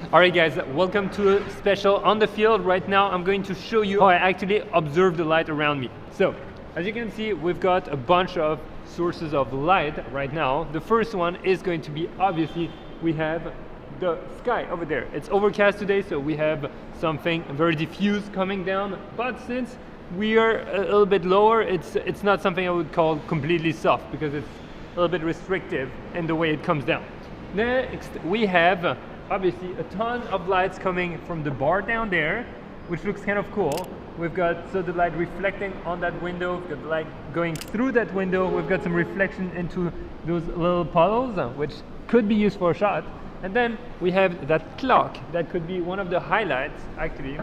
Alright guys, welcome to a special on the field. Right now I'm going to show you how I actually observe the light around me. So, as you can see, we've got a bunch of sources of light right now. The first one is going to be, obviously, we have the sky over there. It's overcast today, so we have something very diffuse coming down, but since we are a little bit lower, it's not something I would call completely soft, because it's a little bit restrictive in the way it comes down. Next, we have obviously a ton of lights coming from the bar down there, which looks kind of cool. We've got the light reflecting on that window, we've got the light going through that window, we've got some reflection into those little puddles, which could be used for a shot. And then we have that clock, that could be one of the highlights, actually,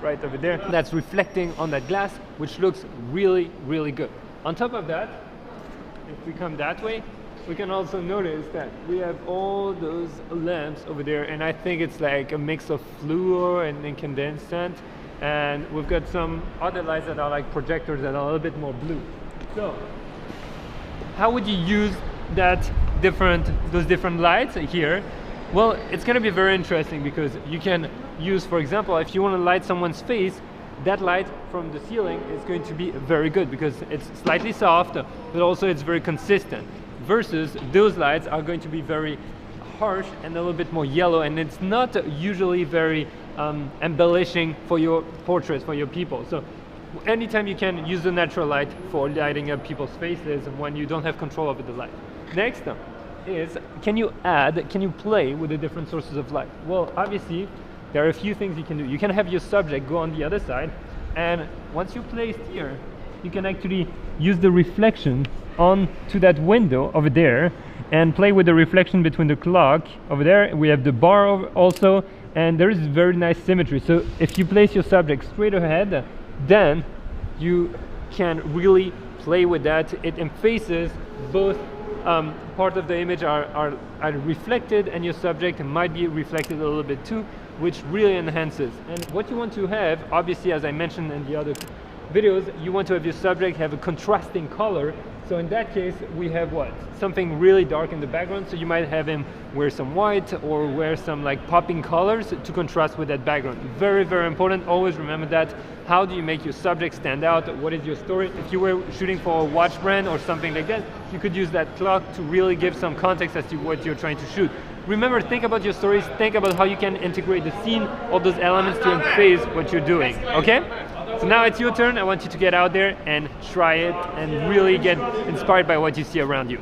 right over there, that's reflecting on that glass, which looks really, really good. On top of that, if we come that way, we can also notice that we have all those lamps over there, and I think it's like a mix of fluor and incandescent, and we've got some other lights that are like projectors that are a little bit more blue. So, how would you use those different lights here? Well, it's going to be very interesting because you can use, for example, if you want to light someone's face, that light from the ceiling is going to be very good because it's slightly soft, but also it's very consistent. Versus those lights are going to be very harsh and a little bit more yellow, and it's not usually very embellishing for your portraits, for your people. So anytime you can use the natural light for lighting up people's faces when you don't have control over the light. Next is, can you play with the different sources of light? Well, obviously, there are a few things you can do. You can have your subject go on the other side, and once you're placed here, you can actually use the reflection onto that window over there and play with the reflection between the clock over there. We have the bar also, and there is very nice symmetry. So if you place your subject straight ahead, then you can really play with that. It effaces both part of the image are reflected, and your subject might be reflected a little bit too, which really enhances. And what you want to have, obviously, as I mentioned in the other videos, you want to have your subject have a contrasting color. So in that case, we have what? Something really dark in the background, so you might have him wear some white or wear some like popping colors to contrast with that background. Very, very important. Always remember that. How do you make your subject stand out? What is your story? If you were shooting for a watch brand or something like that, you could use that clock to really give some context as to what you're trying to shoot. Remember, think about your stories, think about how you can integrate the scene, all those elements to emphasize what you're doing, okay? So now it's your turn. I want you to get out there and try it and really get inspired by what you see around you.